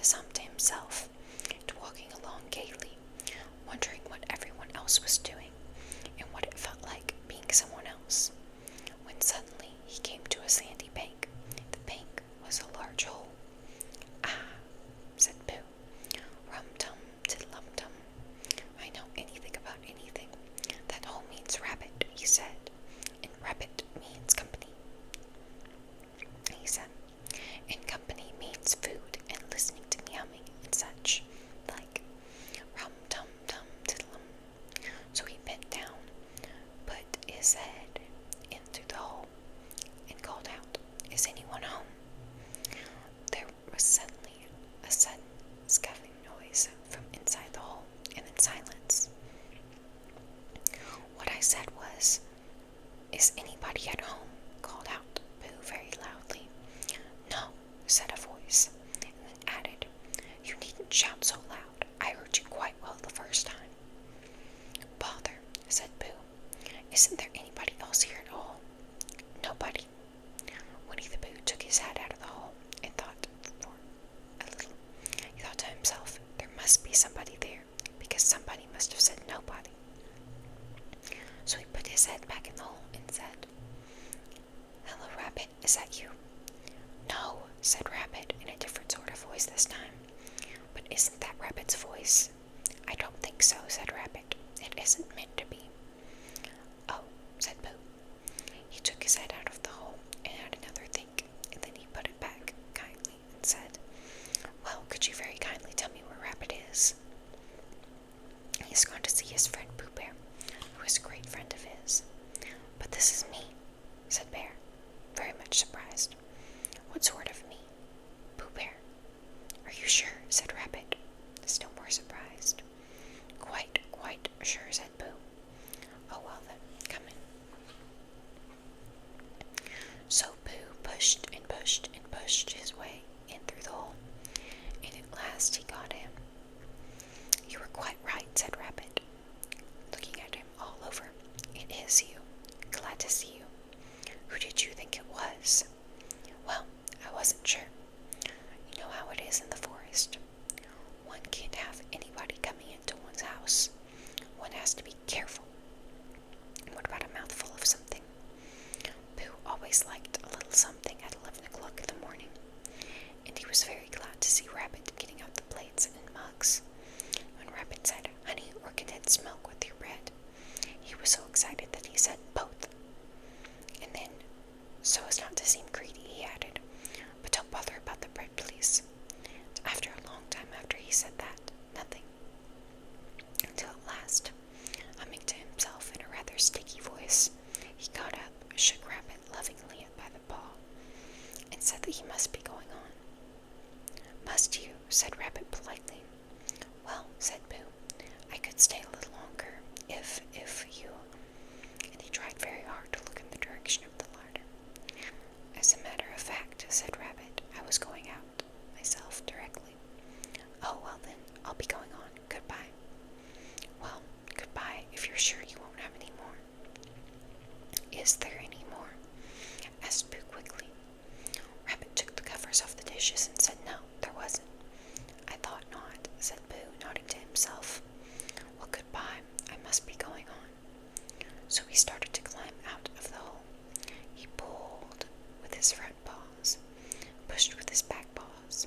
this hump to himself and walking along gaily, wondering what everyone else was doing and what it felt like being someone else, when suddenly he came to a sandy bank. The bank was a large hole. "Ah," said Pooh. "Rum-tum, tiddlum-tum. I know anything about anything. That hole means rabbit," he said, "and rabbit means company," he said, "and company means food and listening to me humming and such like. Rum-tum-tum, tiddlum." So he bent down, put his head in through the hole, and called out, "Is anyone home?" There was suddenly a sudden scuffing noise from inside the hole, and then silence. What I said was, "Is anybody at home?" called out Pooh very loudly. "No," said a voice, and then added, "You needn't shout so loud. I heard you quite well the first time." "Bother," said Pooh. "Isn't there anybody else here at all?" "Nobody." Winnie the Pooh took his head out of the hole and thought for a little. He thought to himself, there must be somebody there, because somebody must have said nobody. So he put his head back in the hole and said, "Hello, Rabbit, is that you?" "No," said Rabbit in a different sort of voice this time. "But isn't that Rabbit's voice?" "I don't think so," said Rabbit. "It isn't meant to be." "Oh," said Pooh. He took his head out of the hole and had another think, and then he put it back kindly and said, "Well, could you very kindly tell me where Rabbit is?" "He's gone to see his friend Pooh Bear, who is a great friend of his." "But this is me," said Bear, very much surprised. "What sort of me?" "Pooh Bear." "Are you sure?" said Rabbit, still more surprised. Quite sure," said Pooh. "Oh, well then, come in." So Pooh pushed and pushed and pushed his way in through the hole, and at last he got in. "You were quite right," said Rabbit, looking at him all over. "It is you. Glad to see you. Who did you think it was?" "Well, I wasn't sure. You know how it is in the forest. One can't have anybody coming into one's house. One has to be careful. What about a mouthful of something?" Pooh always liked a little something at 11 o'clock in the morning, and he was very glad to see Rabbit getting out the plates and mugs. When Rabbit said, "Honey or condensed milk with your bread," he was so excited that he said both. And then, so as not to seem greedy, he added, "But don't bother about the bread, please." After a long time after he said that, nothing. Until at last, humming to himself in a rather sticky voice, he got up, shook Rabbit lovingly by the paw, and said that he must be going on. "Must you?" said Rabbit politely. "Well," said Pooh, "I could stay a little longer, if you—" and he tried very hard to look in the direction of the ladder. "As a matter of fact," said Rabbit, "I was going out myself directly." "Oh, well then, I'll be going on. Goodbye." "Well, goodbye, if you're sure you won't have any more." "Is there any more?" asked Pooh quickly. Rabbit took the covers off the dishes and said no, there wasn't. "I thought not," said Pooh, nodding to himself. "Well, goodbye, I must be going on." So he started to climb out of the hole. He pulled with his front paws, pushed with his back paws.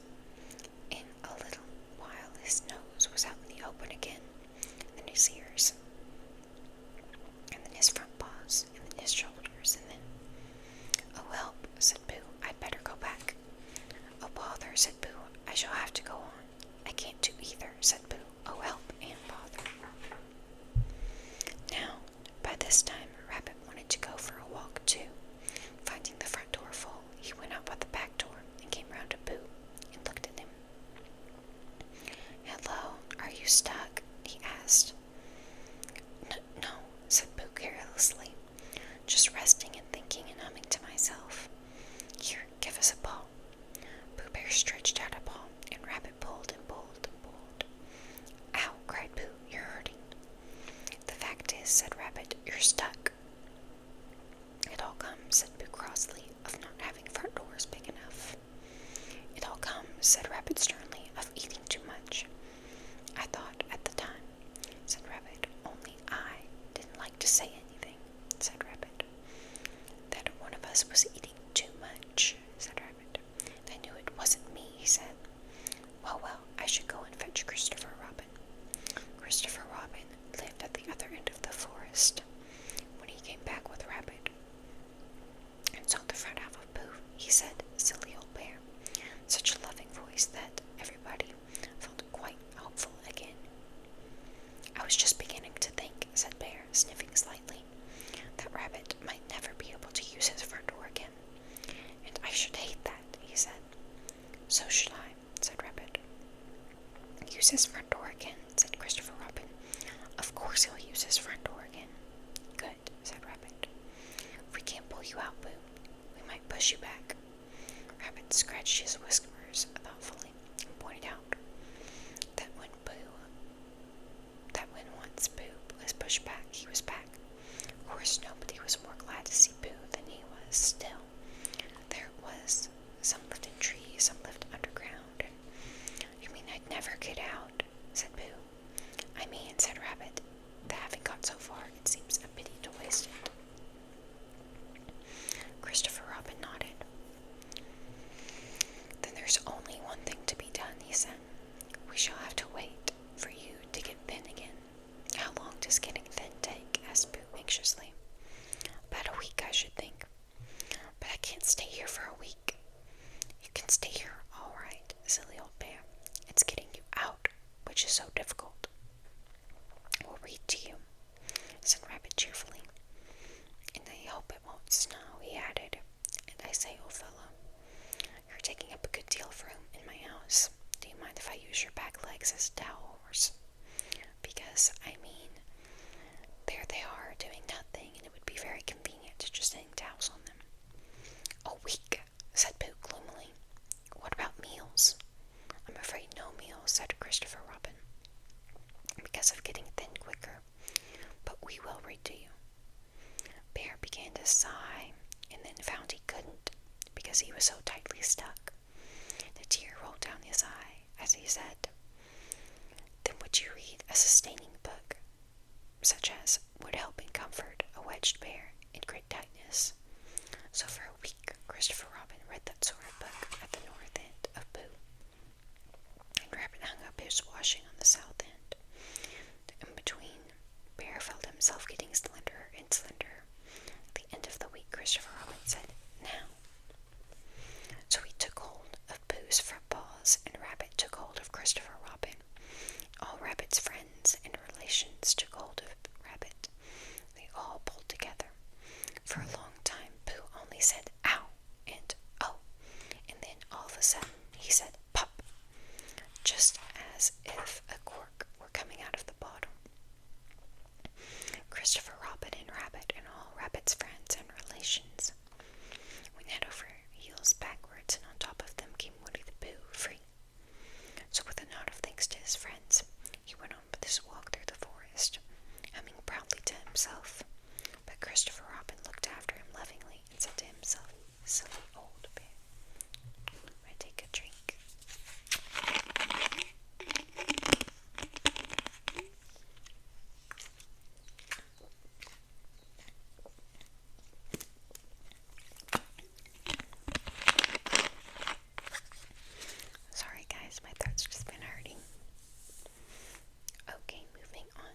In a little while his nose was out in the open again, and then his ears, and then his front paws, and then his shoulders, and then— "Oh, help," said Pooh, "I'd better go back." "Oh, bother," said Pooh, "I shall have to go on." "I can't do either," said Pooh. "Oh, help and bother." Now, by this time, Rabbit wanted to go for a walk too. Finding the front door full, he went out by the back door and came round to Pooh and looked at him. "Hello, are you stuck?" he asked. No," said Pooh carelessly, "just resting and thinking and humming to myself." "Here, give us a paw." Pooh Bear stretched out a paw, and Rabbit pulled and pulled and pulled. "Ow," cried Pooh, "you're hurting." "The fact is," said Rabbit, "you're stuck." "It all comes," said Pooh crossly, "of not having front doors big enough." "It all comes," said Rabbit sternly, "of use his front door again?" said Christopher Robin. "Of course he'll use his front door again." "Good," said Rabbit. "If we can't pull you out, Pooh, we might push you back." Rabbit scratched his whiskers thoughtfully and pointed out that when once Pooh was pushed back, he was back. Of course, nobody was more glad to see Pooh than he was. Still, there it was. Some lived in trees, some lived underground. And "You mean I'd never get out?" said Pooh. "I mean," said Rabbit, "that having got so far, it seems a pity to waste it." Christopher Robin nodded. "Then there's only one thing to be done," he said. "We shall have to wait for you to get thin again." "How long does getting thin take?" asked Pooh anxiously. "About a week, I should think." "But I can't stay here for a week." "You can stay here all right, silly old bear. It's getting you out which is so difficult." "We'll read to you," said Rabbit cheerfully. "And I hope it won't snow," he added. "And I say, old fellow, you're taking up a good deal of room in my house. Do you mind if I use your back legs as towels? Because, I mean, there they are doing nothing, and it would be very convenient to just hang towels on them." "A week," said Pooh gloomily. "What about meals?" "I'm afraid no meals," said Christopher Robin, "because of getting thin quicker. But we will read to you." Bear began to sigh, and then found he couldn't, because he was so tightly stuck. The tear rolled down his eye as he said, "Then would you read a sustaining book, such as would help and comfort a wedged bear in great tightness?" So for a week, Christopher Robin read that sort of book at the north end of Pooh, and Rabbit hung up his washing on the south end. In between, Bear felt himself getting slenderer and slenderer. At the end of the week, Christopher Robin said, "Now." So he took hold of Pooh's front paws, and Rabbit took hold of Christopher Robin. All Rabbit's friends and relations took hold of Rabbit. They all pulled together. For a long time, Pooh only said "ow" and "oh," and then all of a sudden he said "pop," just as if a cork were coming out of the bottle. Christopher Robin and Rabbit and all Rabbit's friends and relations went head over heels backwards, and on top of them came Winnie the Pooh, free. So with a nod of thanks to his friends, he went on with his walk through the forest, humming proudly to himself. But Christopher Robin looked after him lovingly and said to himself, "Silly old bear." I take a drink. Sorry guys, my throat's just been hurting. Okay, moving on.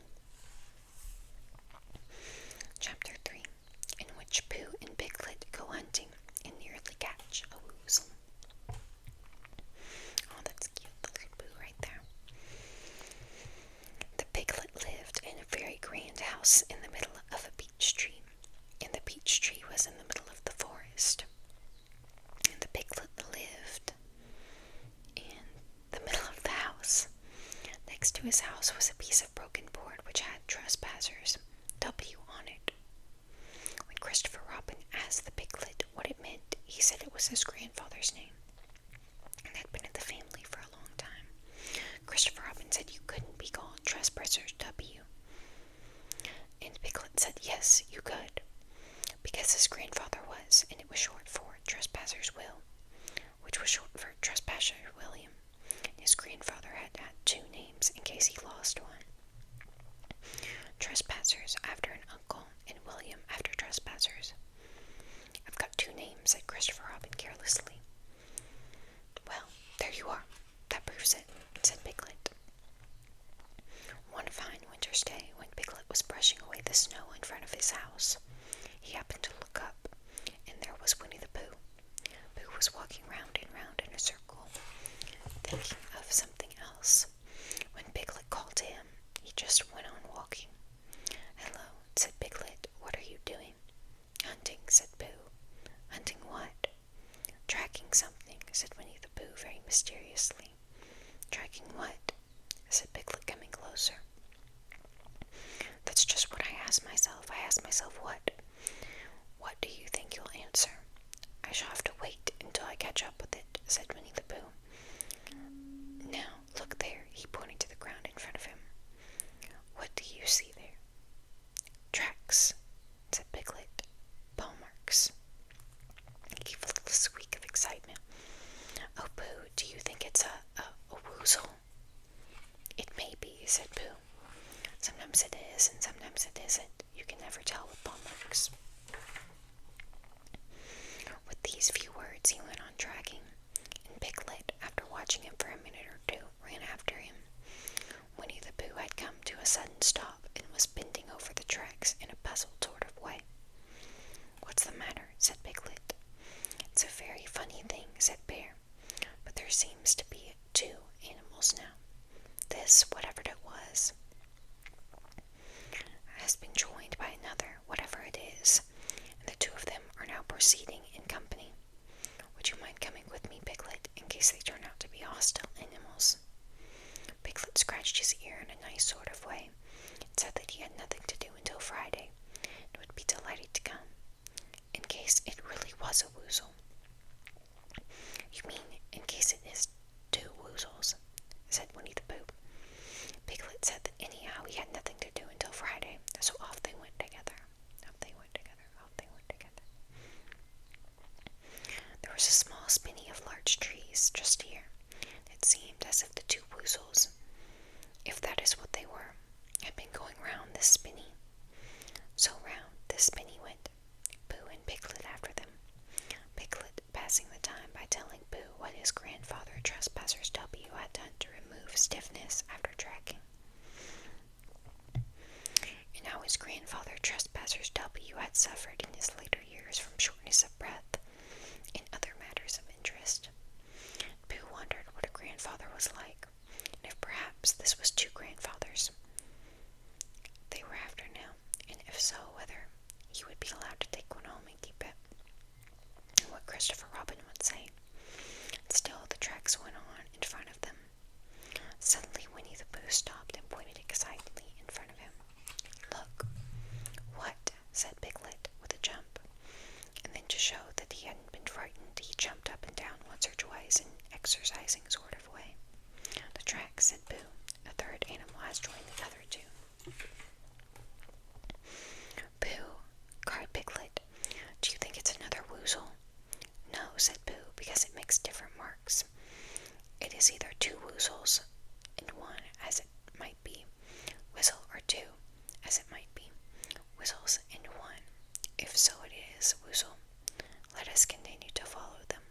Chapter 3, in which Pooh and Piglet go hunting and nearly catch a woozle. Oh, that's cute, the little Pooh right there. The Piglet lived in a very grand house in the middle of a peach tree, and the peach tree was in the middle of the forest. And the Piglet lived in the middle of the house. Next to his house was a piece of broken board which had "Trespassers" W on it. When Christopher Robin asked the Piglet what it meant, he said it was his grandfather's name, and had been in the family for a long time. Christopher Robin said you couldn't be called Trespassers W. And Piglet said yes, you could, because his grandfather was, and it was short for Trespassers Will, which was short for Trespasser William. His grandfather had had two names in case he lost one. Trespassers after an uncle, and William after Trespassers. "I've got two names," said Christopher Robin carelessly. "Well, there you are. That proves it," said Piglet. One fine winter's day, when Piglet was brushing away the snow in front of his house, he happened to look up, and there was Winnie the Pooh. Pooh was walking round and round in a circle, thinking of something else. When Piglet called to him, he just went on walking. "Hello," said Piglet. "What are you doing?" "Hunting," said Pooh. "Hunting what?" "Tracking something," said Winnie the Pooh very mysteriously. "Tracking what?" said Piglet, coming closer. That's just what I asked myself. I asked myself what? What do you think you'll answer? I shall have to wait until I catch up with it, said Winnie the Pooh. Now, look there, he pointed to the ground in front of him. What do you see there? Tracks, said Piglet. Paw marks. He gave a little squeak of excitement. Oh, Pooh, do you think it's a woozle? It may be, said Pooh. Sometimes it is, and sometimes it isn't. You can never tell with paw marks. With these few words, he went on dragging, and Piglet, after watching him for a minute or two, ran after him. Winnie the Pooh had come to a sudden stop and was bending over the tracks in a puzzled sort of way. What's the matter? Said Piglet. It's a very funny thing, said Bear, but there seems to be two animals now. This, whatever it was, has been joined by another, whatever it is, and the two of them are now proceeding in company. Would you mind coming with me, Piglet, in case they turn out to be hostile animals? Piglet scratched his ear in a nice sort of way, and said that he had nothing to do until Friday, and would be delighted to come, in case it really was a woozle. You mean, in case it is two woozles, said Winnie the Pooh. Piglet said that anyhow he had nothing to do until Friday, so off they went together. Off they went together. Off they went together. There was a small spinney of large trees just here. It seemed as if the two woozles, if that is what they were, had been going round this spinney. So round this spinney went, Pooh and Piglet after them. Piglet passing the time by telling Pooh what his grandfather Trespassers W had done to remove stiffness after tracking, and how his grandfather Trespassers W had suffered in his later years from shortness of breath and other matters of interest. Pooh wondered what a grandfather was like, and if perhaps this was two grandfathers they were after now, and if so, whether he would be allowed to take one home and keep it, and what Christopher Robin would say. Still, the tracks went on in front of them. Suddenly, Winnie the Pooh stopped and pointed excitedly in front of him. Look. What? Said Piglet, with a jump. And then, to show that he hadn't been frightened, he jumped up and down once or twice in an exercising sort of way. The tracks, said Pooh. A third animal has joined the other two. Pooh, cried Piglet. Do you think it's another woozle? No, said Pooh, because it makes different marks. It is either two woozles and one, as it might be, whistle, or two, as it might be, whistles and one. If so it is, woozle, let us continue to follow them.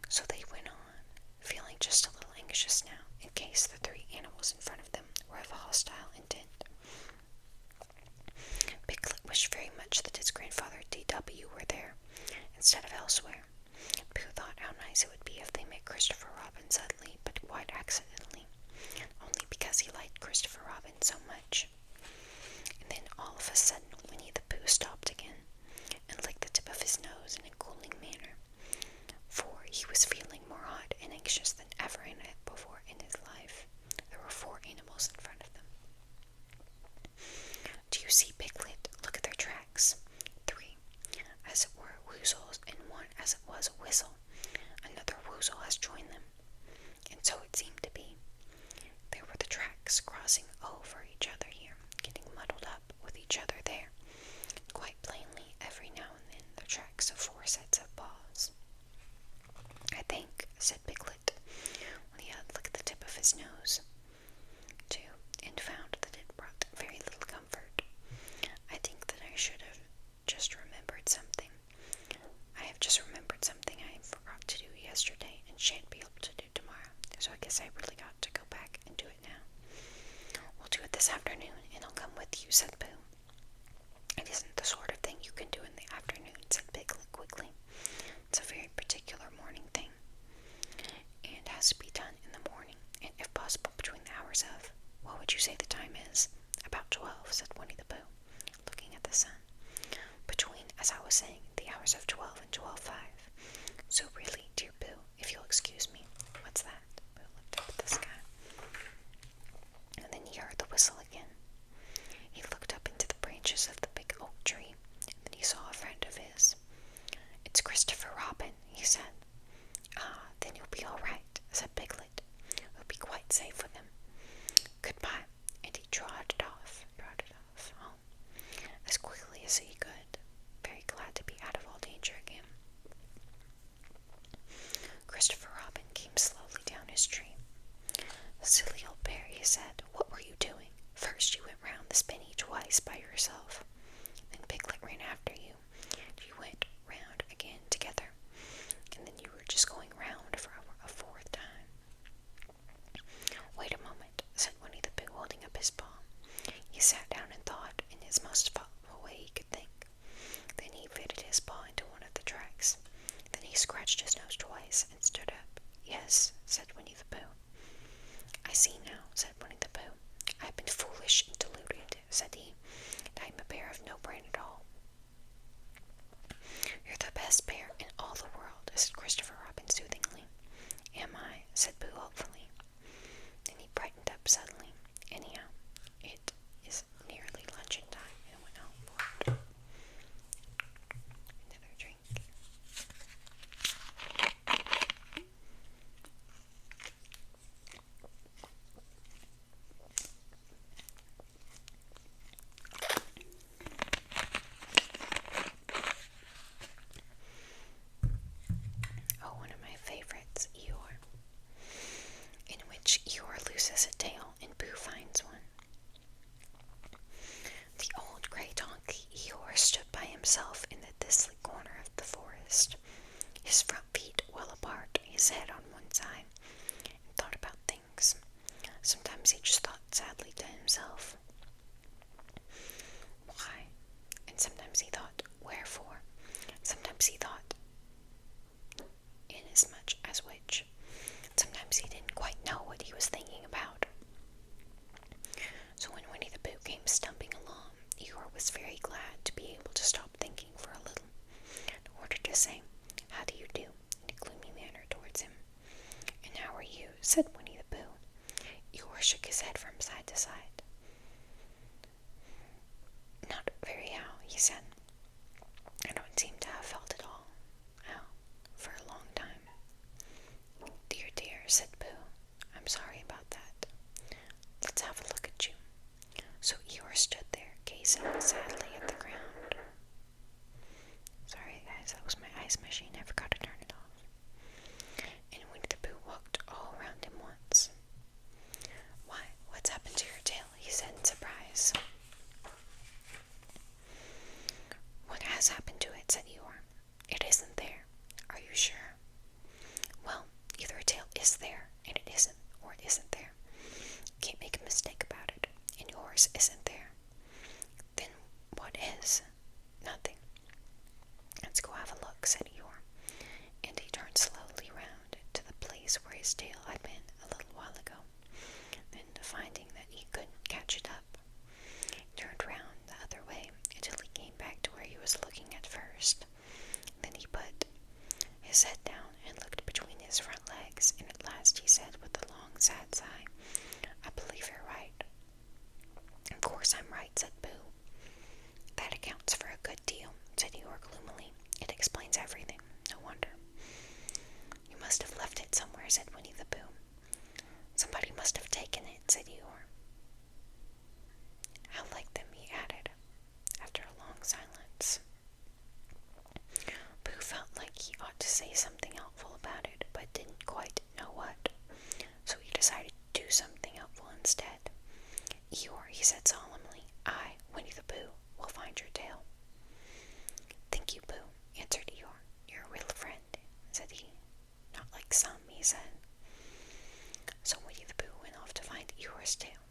So they went on, feeling just a little anxious now, in case the three animals in front of them were of a hostile intent. Piglet wished very much that his grandfather D.W. were there, instead of elsewhere. Pooh thought how nice it would be if they met Christopher Robin suddenly, but quite accidentally, only because he liked Christopher Robin so much. And then all of a sudden Winnie the Pooh stopped again, and licked the tip of his nose in a cooling manner, for he was feeling more hot and anxious than ever before in his life. There were four animals in front of them. Do you see, Piglet? Look at their tracks. Three, as it were, woozles, and one as it was a whistle. Another woozle has joined them. And so it seemed to be. There were the tracks crossing over each other here, getting muddled up with each other there. Quite plainly, every now and then, the tracks of four sets of paws. I think, said Piglet, when he had licked the tip of his nose, too, and found that it brought very little comfort. I think that I should have just remembered something. I have just remembered something I forgot to do yesterday and shan't be able to do tomorrow, so I guess I really got to go back and do it now. We'll do it this afternoon, and I'll come with you, said Pooh. It isn't the sort of thing you can do in the afternoon, said Piglet quickly. It's a very particular morning thing, and has to be done in the morning, and if possible between the hours of, what would you say the time is? About 12, said Winnie the Pooh, looking at the sun. Between, as I was saying, the hours of 12 and 12:05. So really, dear Pooh, if you'll excuse me, what's that? Pooh looked up at the sky. silly old bear, he said. What were you doing? First you went round the spinney twice by yourself. Then Piglet ran after you. You went round again together. And then you were just going round for a fourth time. Wait a moment, said Winnie the Pooh, holding up his paw. He sat down and thought in his most thoughtful way he could think. Then he fitted his paw into one of the tracks. Then he scratched his nose twice and stood up. Yes, said Winnie the Pooh. I see now, said Winnie the Pooh. I have been foolish and deluded, said he, and I am a bear of no brain at all. You're the best bear in all the world, said Christopher Robin soothingly. Am I? Said Pooh hopefully. Then he brightened up suddenly. Anyhow, it is nearly luncheon time, and went home for another drink. Oh, one of my favorites, Eeyore, in which Eeyore loses a tail and Pooh finds one. The old grey donkey Eeyore stood by himself in the distant corner of the forest, his front feet well apart, his head on one side, and thought about things. Sometimes he just thought sadly to himself, why? And sometimes he thought, wherefore? Sometimes he thought, inasmuch as which. Sometimes he didn't quite know what he was thinking about. So when Winnie the Pooh came stumping along, Eeyore was very glad to be able to stop thinking for a little, in order to say, how do you do, in a gloomy manner towards him. And how are you, said Winnie the Pooh. Eeyore shook his head from side to side. Not very how, he said. I don't seem to have felt it all how for a long time. Dear, dear, said Pooh. I'm sorry about that. Let's have a look at you. So Eeyore stood there, gazing sadly at the ground. Sorry, guys, that was my ice machine. I forgot to turn it off. And Winnie the Pooh walked all around him once. Why, what's happened to your tail? He said in surprise. What has happened to it? Said Eeyore. It isn't there. Are you sure? Well, either a tail is there, and it isn't, or it isn't there. You can't make a mistake about it, and yours isn't there. Then what is? Nothing. Let's go have a look, said Eeyore, and he turned slowly round to the place where his tail had been a little while ago. Then, finding that he couldn't catch it up, he turned round the other way until he came back to where he was looking at first. Then he put his head down and looked between his front legs, and at last he said with a long, sad sigh, I believe you're right. Of course I'm right, said Pooh. That accounts for a good deal, said Eeyore gloomily. It explains everything. No wonder. You must have left it somewhere, said Winnie the Pooh. Somebody must have taken it, said Eeyore. How like them, he added, after a long silence. Pooh felt like he ought to say something helpful about it, but didn't quite know what, so he decided to do something helpful instead. Eeyore, he said solemnly, I, Winnie the Pooh, will find your tail. Thank you, Pooh, answered Eeyore. You're a real friend, said he. Not like some, he said. So Winnie the Pooh went off to find Eeyore's tail.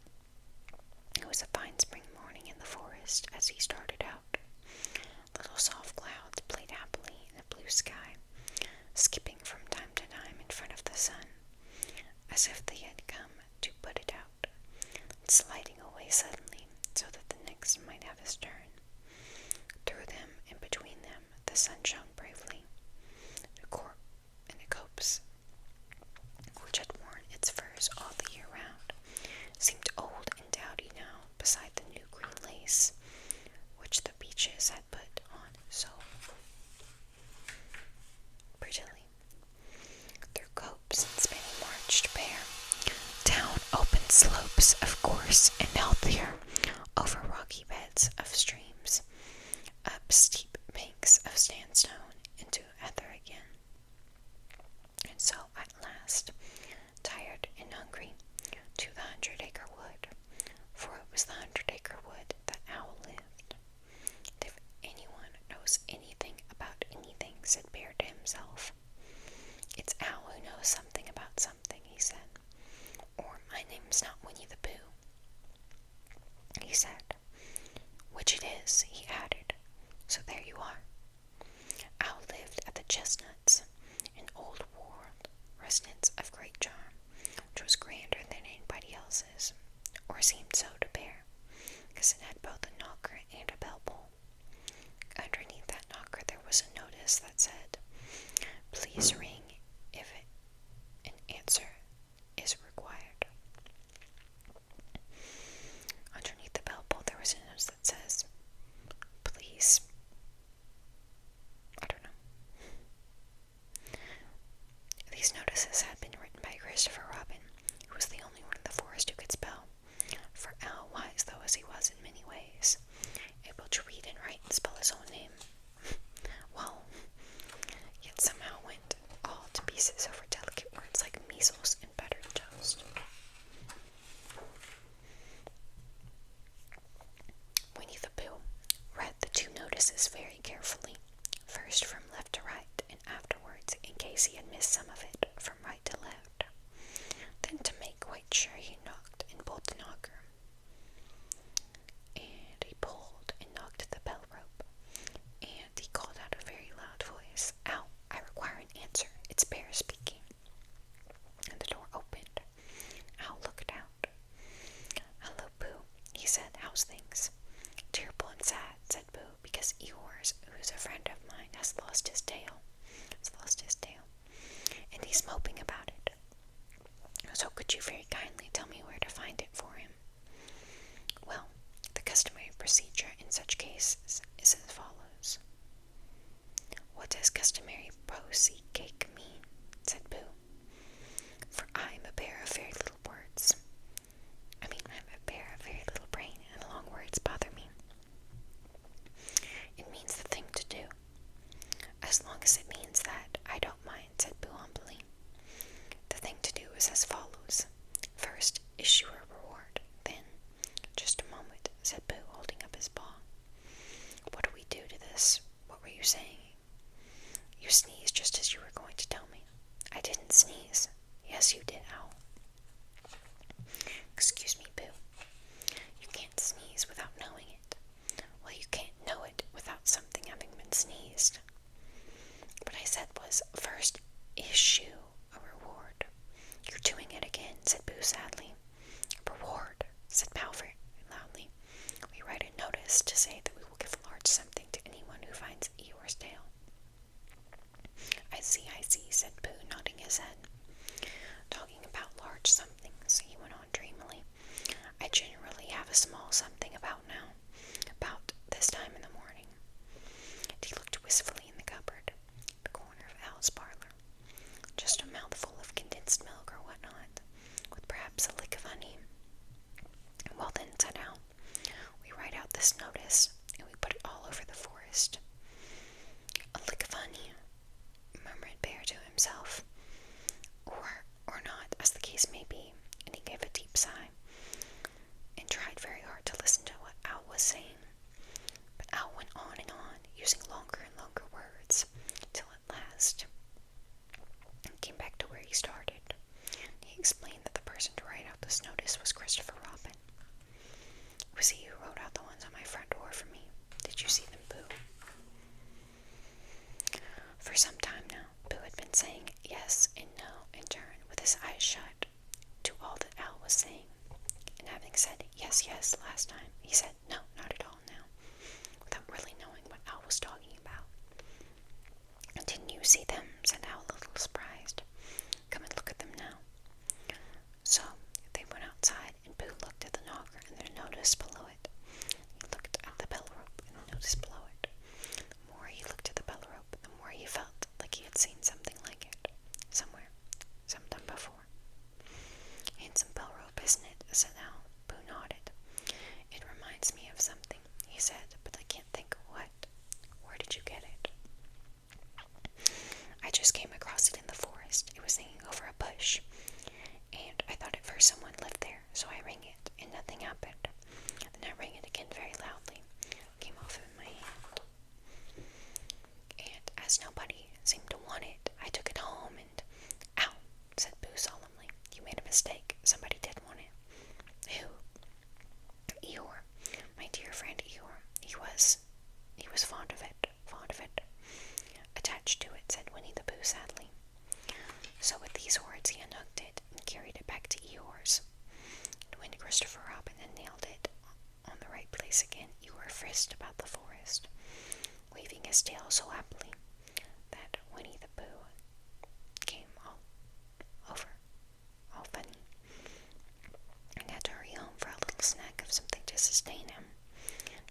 It was a fine spring morning in the forest as he started out. Little soft clouds played happily in the blue sky, skipping from time to time in front of the sun, as if they had come to put it out, and sliding away suddenly so that the next might have his turn. Through them and between them the sun shone bravely. The copse, which had worn its furs all the year round, seemed old and dowdy now beside the new green lace which the beeches had put on so prettily. Through copse and spinney marched Bear, down open slopes of coarse and healthier, over rocky beds of streams, up steep banks of sandstone, into heather again. And so at last, tired and hungry, to you are. Owl lived at the Chestnuts, an old world residence of great charm, which was grander than anybody else's, or seemed so to bear, because it had both a knocker and a bell pull. Underneath that knocker there was a notice that said, "Please ring if an answer is required." Underneath the bell pull there was a notice that says, "Please," I don't know. These notices had been written by Christopher Robin, who was the only one in the forest who could spell. For Owl, wise though as he was in many ways, able to read and write and spell his own name, well, yet somehow went all to pieces over delicate words like measles and buttered toast. Winnie the Pooh read the two notices very carefully, first from left to right, and afterwards, in case he had missed some of it, from right to left. Then, to make quite sure, he knocked and pulled the knocker. And he pulled and knocked the bell rope, and he called out a very loud voice, "Ow, I require an answer. It's Bear speaking." And the door opened. Owl looked out. "Hello, Pooh," he said. "How's things?" "Terrible and sad," said Pooh, "because Eeyore, who's a friend of mine, has lost his tail. And he's moping about it. So could you very kindly tell me where to find it for him?" "Well, the customary procedure in such cases is as follows." "What does customary cake mean?" said Pooh. "For I'm a bear of very little words. I'm a bear of very little brain, and long words bother me." "It means the thing to do." "As long as it means that, I don't mind," said Pooh humbly. "The thing to do is as follows. First, issue a reward. Then—" "Just a moment," said Pooh, holding up his paw. "What do we do to this? What were you saying?" "You sneezed just as you were going to tell me." "I didn't sneeze." "Yes, you did, Owl." "Excuse me, Pooh. You can't sneeze without knowing it." "Well, you can't know it without something having been sneezed." "What I said was, first issue a reward." "You're doing it again," said Pooh sadly. "Reward," said Pal very loudly. "We write a notice to say that we will give large something to anyone who finds Eeyore's tail." I see, said Pooh, nodding his head. "Talking about large somethings," he went on dreamily, "I generally have a small something about now, about this time in the morning." And he looked wistfully in the cupboard, the corner of Owl's parlor. "Just a mouthful of condensed milk or whatnot, with perhaps a lick of honey." "Well then," said Owl, "we write out this notice, and we put it all over the forest." "A lick of honey," murmured Bear to himself. Or not, as the case may be, and he gave a deep sigh, and tried very hard to listen to what Owl was saying. But Owl went on and on, using longer and longer words, till at last he came back to where he started. He explained that the person to write out this notice was Christopher Robin. "It was he who wrote out the ones on my front door for me. Did you see them, Pooh?" For some time now, Pooh had been saying yes and no in turn, with his eyes shut, to all that Owl was saying. And having said yes last time, he said no, not at all now, without really knowing what Owl was talking about. "Didn't you see them?" said Owl, a little surprised. "Come and look at them now." So they went outside, and Pooh looked at the knocker and the notice below it. He looked at the bell rope and the notice below it. The more he looked at the bell rope, the more he felt like he had seen something like it, somewhere, sometime before. "Handsome bell rope, isn't it?" said Owl. Pooh nodded. "It reminds me of something," he said, "but I can't think what. Where did you get it?" "I just came across it in the forest. It was hanging over a bush, and I thought at first someone lived there, so I rang it, and nothing happened. Then I rang it again very loudly. It came off in my hand. And as nobody seemed to want it, I took it home and—" "Ow," said Pooh solemnly. "You made a mistake. Somebody did want it." "Who?" "Eeyore. My dear friend Eeyore. He was fond of it. sadly. So with these words he unhooked it and carried it back to Eeyore's. And when Christopher Robin had nailed it on the right place again, Eeyore frisked about the forest, waving his tail so happily that Winnie the Pooh came all funny, and had to hurry home for a little snack of something to sustain him.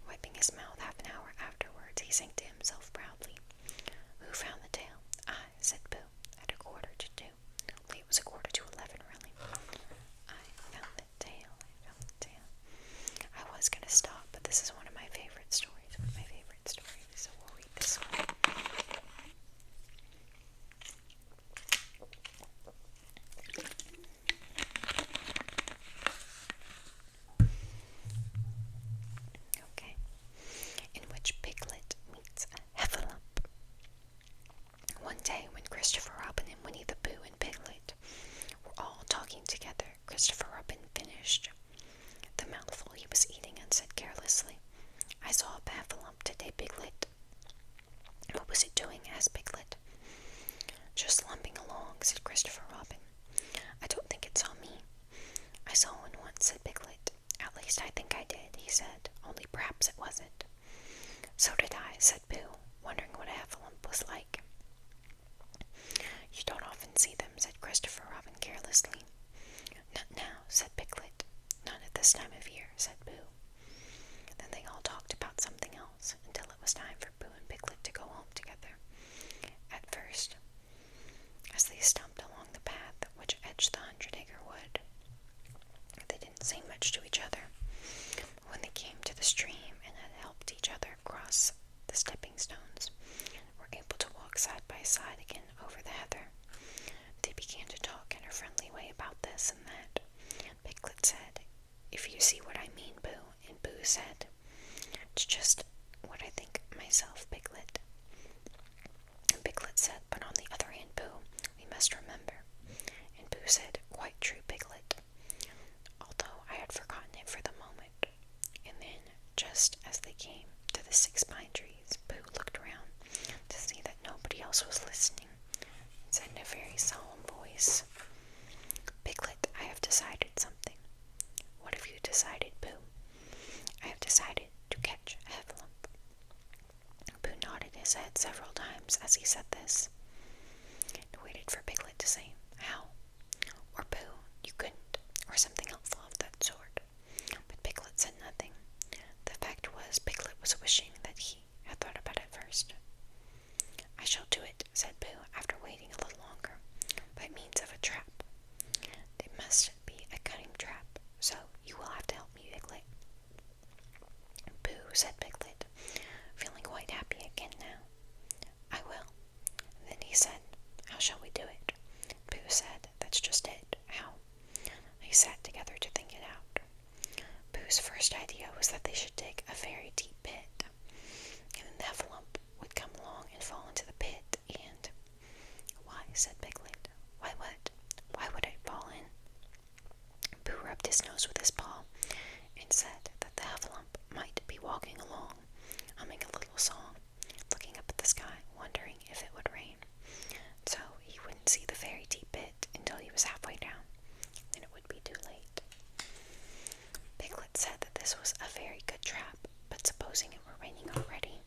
Wiping his mouth half an hour afterwards, he sang to himself proudly. "Who found the tail?" "I," said Pooh, at 1:45. Well, it was 11:15, really. "I found the tail, I found the tail." I was going to stop, but this is one of my favorite stories, so we'll read this one. Okay. In which Piglet meets a Heffalump. One day, when Christopher Robin and Winnie the Pooh and Piglet were all talking together, Christopher Robin finished the mouthful he was eating and said carelessly, "I saw a Heffalump today, Piglet." "What was it doing?" asked Piglet. "Just lumping along," said Christopher Robin. "I don't think it saw me." "I saw one once," said Piglet. "At least I think I did," he said, "only perhaps it wasn't." "So did I," said Pooh, wondering what a Heffalump was like. "You don't often see them," said Christopher Robin carelessly. "Not now," said Piglet. "Not at this time of year," said Pooh. Then they all talked about something else until it was time for Pooh and Piglet to go home together. At first, as they stumped along the path which edged the 100-acre wood, they didn't say much to each other. When they came to the stream and had helped each other across the stepping stones, were able to walk side by side again over the heather, they began to talk in a friendly way about this and that. Piglet said, "If you see what I mean, Pooh," and Pooh said, "It's just what I think myself, Piglet." And Piglet said, "But on the other hand, Pooh, we must remember." And Pooh said, "Quite true, Piglet," although I had forgotten it for the moment. And then, just as they came to the 6 pine trees, Pooh looked around to see that nobody else was listening, and said in a very solemn voice, "Piglet, I have decided something." "What have you decided, Pooh?" "I have decided to catch a Heffalump." Pooh nodded his head several times as he said this, and waited for Piglet to say, "How?" or "Pooh, you couldn't," or something else of that sort. But Piglet said nothing. The fact was, Piglet was wishing that he had thought about it first. "I shall do it," said Pooh, after waiting a little longer, "by means of a trap. It must be a cunning trap, so you will have to help me, Piglet." "Pooh," said Piglet, feeling quite happy again now. "I will." And then he said, "How shall we do it?" Pooh said, "That's just it. How?" They sat together to think it out. Pooh's first idea was that they should dig a very deep pit, and then the Heffalump would come along and fall into the pit, and... "Why?" said Piglet. "Why what? Why would it fall in?" Pooh rubbed his nose with his paw, and said that the Heffalump might be walking along, humming a little song, looking up at the sky, wondering if it would rain. So he wouldn't see the very deep pit until he was halfway down, and it would be too late. Piglet said that this was a very good trap, but supposing it were raining already?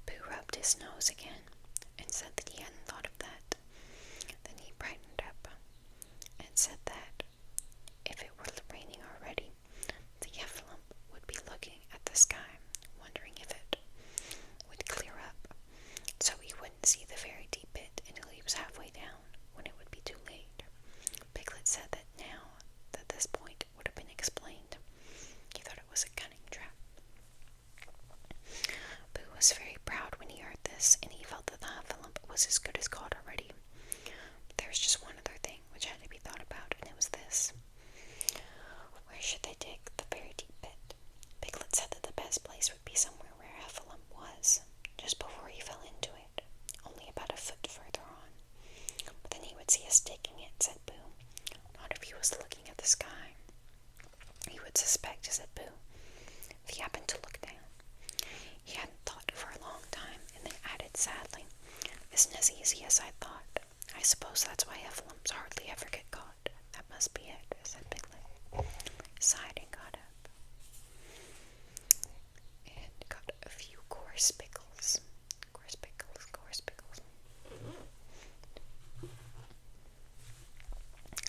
Pooh rubbed his nose again, and said that he hadn't thought of that. Then he brightened up, and said that if it were raining already, the Heffalump would be looking at the sky, wondering if it would clear up, so he wouldn't see the very deep pit until he was halfway down, when it would be too late. Piglet said that now that this point would have been explained, he thought it was a cunning trap. Pooh was very proud when he heard this, and he felt that the Heffalump was as good as caught already. But there was just one other thing which had to be thought about, and it was this. Where should they dig the very deep pit? Piglet said that the best place would be somewhere where Heffalump was, just before he fell into it, only about a foot further on. But then he would see us digging it, said Pooh. Not if he was looking at the sky. He would suspect, said Pooh, if he happened to look down. He hadn't thought for a long time, and then added sadly, isn't as easy as I thought. I suppose that's why Heffalumps hardly ever get caught. That must be it," said Piglet. He sighed and got up and got a few coarse pickles. Coarse pickles, coarse pickles.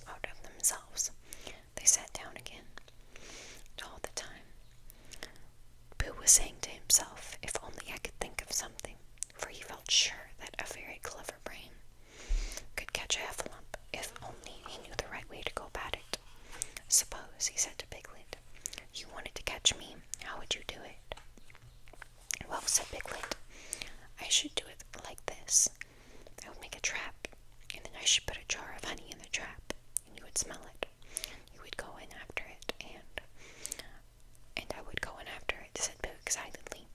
Out of themselves, they sat down again. And all the time, Pooh was saying to himself, "If only I could think of something," for he felt sure that a very clever brain could catch a Heffalump if only he knew the right way to go about it. "Suppose," he said to Piglet, "you wanted to catch me, how would you do it?" "Well," said Piglet, "I should do it like this. I would make a trap, and then I should put a jar of honey in the trap, and you would smell it. You would go in after it, and I would go in after it," said Pooh excitedly,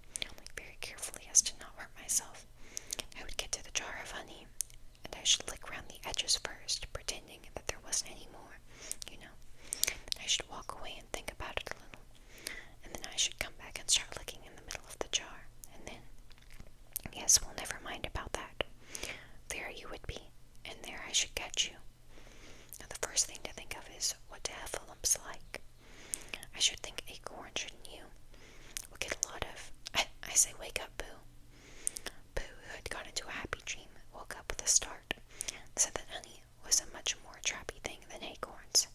very carefully as to not hurt myself. "I would get to the jar of honey, and I should lick round the edges first, pretending that there wasn't any more, you know. Then I should walk away and think about it a little, and then I should come back and start licking in the middle of the jar, and then, yes, well, never mind about that. There you would be, and there I should catch you. Now the first thing to think of is, what do Heffalumps like? I should think acorn, shouldn't you? We'll get a lot of... I say, wake up, Pooh." Pooh, who had gone into a happy dream, woke up with a start, and said that honey was a much more trappy thing than acorns.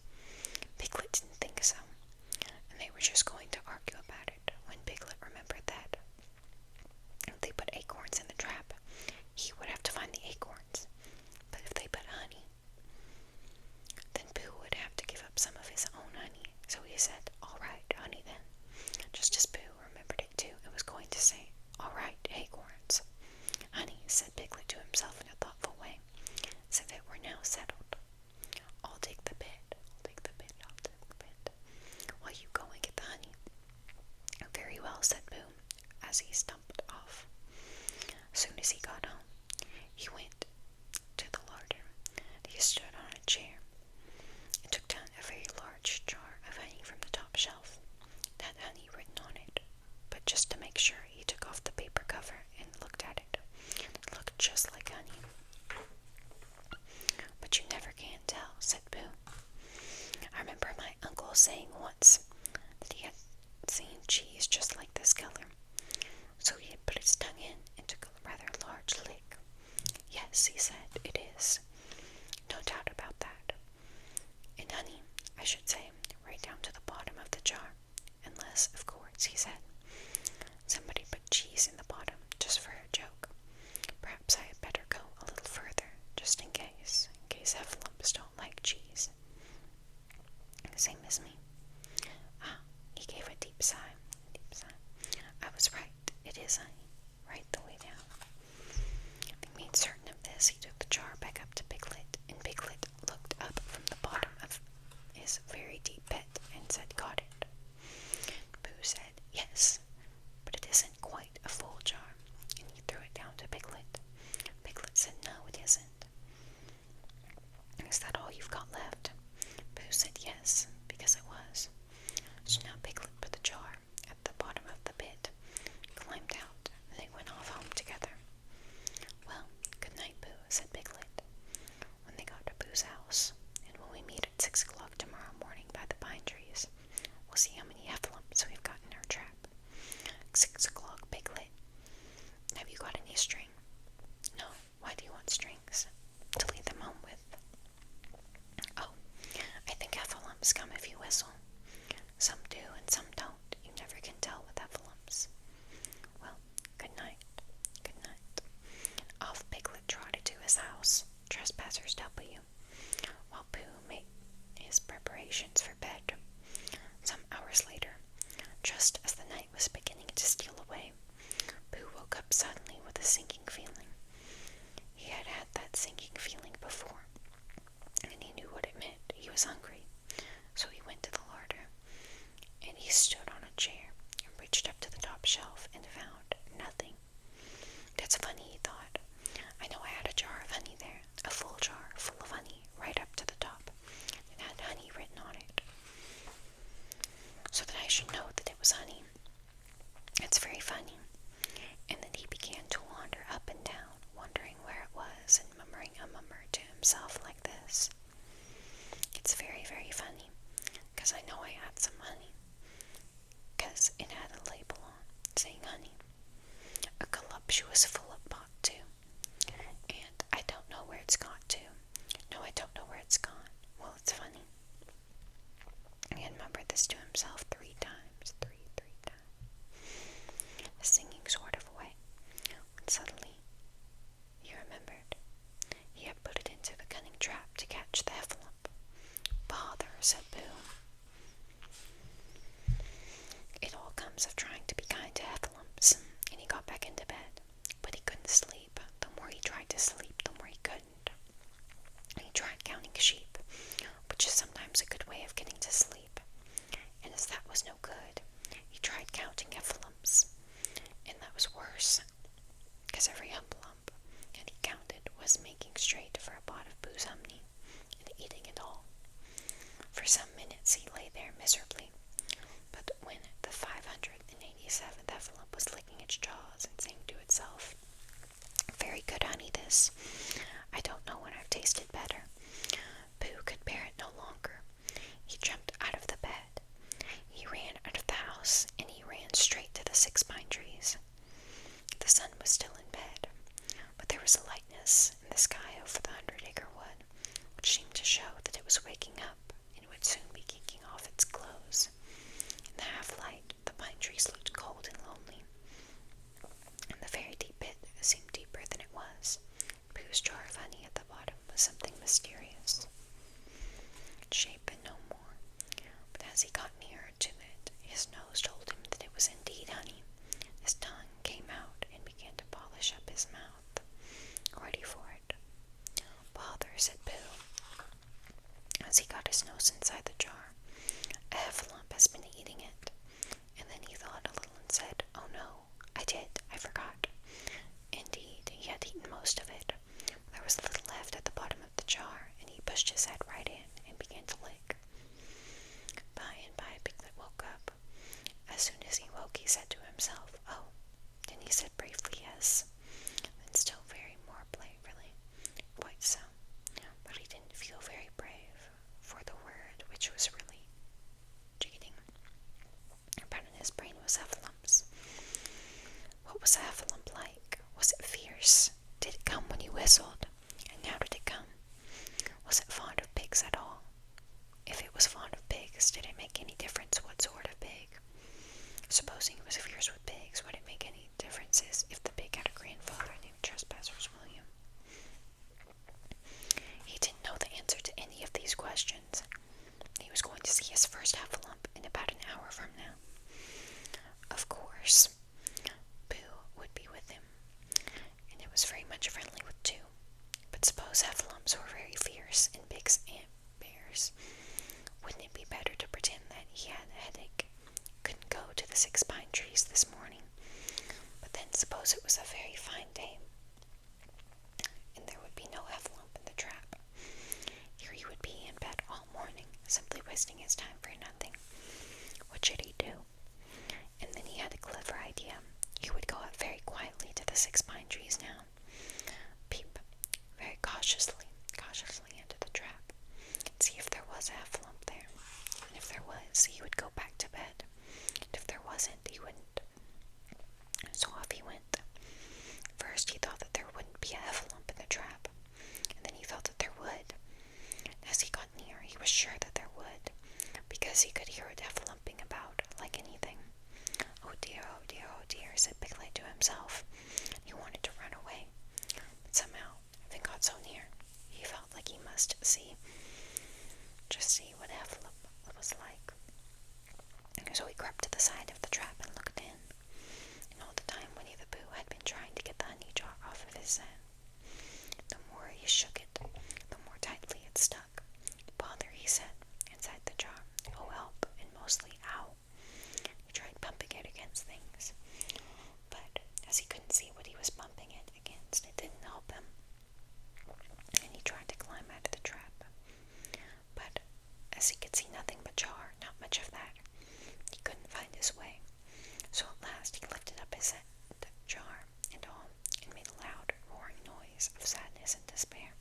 Piglet didn't think so, and they were just going to argue about it when Piglet remembered that if they put acorns in the trap, he would have to find the acorns, but if they put honey, then Pooh would have to give up some of his own honey. So he said, "All right, honey then." Just as Pooh remembered it too, and was going to say, "All right, acorns." "Honey," said Piglet to himself in a thoughtful way, "so that we're now settled. I'll take the bit, I'll take the bit, I'll take the bit, while you go and get the honey." "Very well," said Pooh, as he stumped off. As soon as he got home, he went to the larder. He stood on a chair and took down a very large jar of honey from the top shelf. It had honey written on it, but just to make sure, he took off the paper cover and looked at it. It looked just like honey. "But you never can tell," said Pooh. "I remember my uncle saying once that he had seen cheese just like this color. So he had put his tongue in and took a rather large lick. 'Yes,' he said, 'it is. No doubt about that. And honey, I should say, right down to the bottom of the jar. Unless, of course,' he said, 'somebody put cheese in the bottom just for a joke. Perhaps I had better go a little further, just in case Heffalumps don't like cheese. Same as me.' Ah," he gave a deep sigh. "I was right. It is honey, right the way down." Having made certain of this, he took the jar back up to Piglet, and Piglet looked up from the bottom of his very deep pit and said, "Got it." Pooh said, "Yes, but it isn't quite a full jar," and he threw it down to Piglet. Piglet said, "No, it isn't." "Is that all you've got left?" Pooh said, "Yes," because it was. So now Piglet put the jar at the bottom of the pit, climbed out, and they went off home together. "Well, good night, Pooh," said Piglet, when they got to Pooh's house, "and when we meet at 6 o'clock tomorrow morning by the pine trees, we'll see how many Heffalumps we've got in our trap." 6 o'clock, Piglet. "Have you got any string?" "No. Why do you want strings?" "To lead them home with." "Oh, I think Heffalumps come if you whistle. Some do and some don't. You never can tell with Heffalumps. Well, good night, good night." Off Piglet trotted to his house, Trespassers W, while Pooh made his preparations for bed. Some hours later, just as the night was beginning to steal away, Pooh woke up suddenly with a sinking feeling. He had had that sinking feeling before, and he knew what it meant. He was hungry, so he went to the larder, and he stood on a chair and reached up to the top shelf and found nothing. "That's funny," he thought. "I know I had a jar of honey there, a full jar full of honey, right up to the top. It had honey written on it, so that I should know that it was honey. It's very funny." And then he began to wander up and down, wondering where it She was full of pot too. And I don't know where it's got to. No, I don't know where it's gone. Well, it's funny. He had murmured this to himself 3 times. Three times. The singing sort of way. When suddenly he remembered he had put it into the cunning trap to catch the Heffalump. Bother, said Pooh. It all comes of trying to be kind to Heffalumps, and he got back into bed. But he couldn't sleep. The more he tried to sleep, the more he couldn't. He tried counting sheep, which is sometimes a good way of getting to sleep. And as that was no good, he tried counting Heffalumps, and that was worse, because every Heffalump that he counted was making straight for a pot of Pooh's honey and eating it all. For some minutes he lay there miserably, but when the 587th Heffalump was licking its jaws and saying to itself, "Very good honey, this. I don't know when I've tasted better," Pooh could bear it no longer. He jumped out of the bed. He ran out of the house, and he ran straight to the 6 pine trees. The sun was still in bed, but there was a lightness in the sky over the 100-acre wood, which seemed to show that it was waking up and would soon be kicking off its clothes. In the half-light, the pine trees looked cold and lonely, and the very deep pit seemed deeper than it was. Pooh's jar of honey at the bottom was something mysterious. Its shape and no more, but as he got nearer to it, his nose told him that it was indeed honey. His tongue came out and began to polish up his mouth, ready for it. "Bother," said Pooh, as he got his nose inside the jar. "A Heffalump has been eating it." And then he thought a little and said, "Oh no, I forgot." Indeed, he had eaten most of it. There was a little left at the bottom of the jar, and he pushed his head right in and began to lick. By and by, Piglet woke up. As soon as he woke, he said to himself, "Oh." Then he said briefly, "Yes." Then still very more bravely, "Quite so." But he didn't feel very brave, for the word, which was really cheating, about in his brain was Heffalumps. What was a Heffalump like? Was it fierce? Did it come when you whistled? And how did it come? Was it fond of pigs at all? If it was fond of pigs, did it make any difference what sort of pig? Supposing it was fierce with pigs, would it make any differences if the pig had a grandfather named Trespassers William? He didn't know the answer to any of these questions. He was going to see his first Heffalump in about an hour from now. Of course, Pooh would be with him, and it was very much friendly with 2. But suppose Heffalumps were very fierce and pigs and bears. Wouldn't it be better to pretend that he had a headache, couldn't go to the 6 pine trees this morning? But then suppose it was a very fine day, and there would be no Heffalump in the trap. Here he would be in bed all morning, simply wasting his time for nothing. What should he do? And then he had a clever idea. He would go out very quietly to the 6 pine trees now, peep very cautiously into the trap, and see if there was a Heffalump there. And if there was, he would go back to bed. And if there wasn't, he wouldn't. So off he went. First he thought that there wouldn't be a Heffalump in the trap, and then he felt that there would. And as he got near, he was sure that there would, because he could hear it Heffalumping about like anything. "Oh dear, oh dear, oh dear," said Piglet to himself. He wanted to run away, but somehow, having got so near, he felt like he must just see what Heffalump was like. So he crept to the side of the trap and looked in. And all the time Winnie the Pooh had been trying to get the honey jar off of his head. The more he shook it, the more tightly it stuck. "Bother," he said, inside the jar. "Oh, help," and mostly ow. He tried bumping it against things, but as he couldn't see what he was bumping it against, it didn't help him. And he tried to climb out of the trap, but as he could see nothing but jar, not much of that, he couldn't find his way. So at last he lifted up his head, jar and all, and made a loud roaring noise of sadness and despair.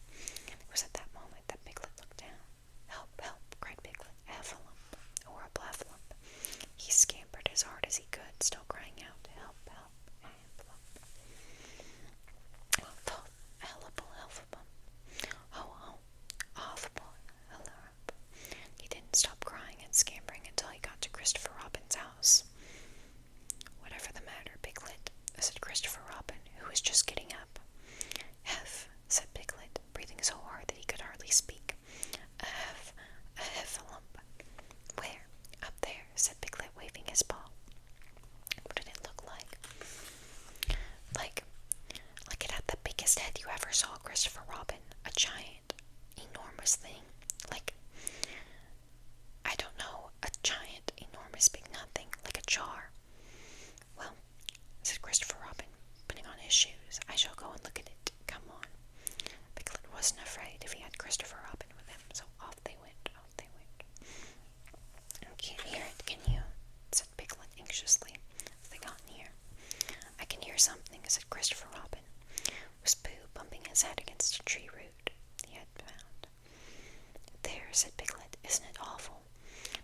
said Piglet. "Isn't it awful?"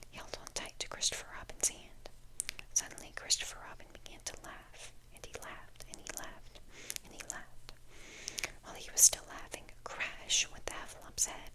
He held on tight to Christopher Robin's hand. Suddenly, Christopher Robin began to laugh, and he laughed, and he laughed, and he laughed. While he was still laughing, crash went the Heffalumps' head.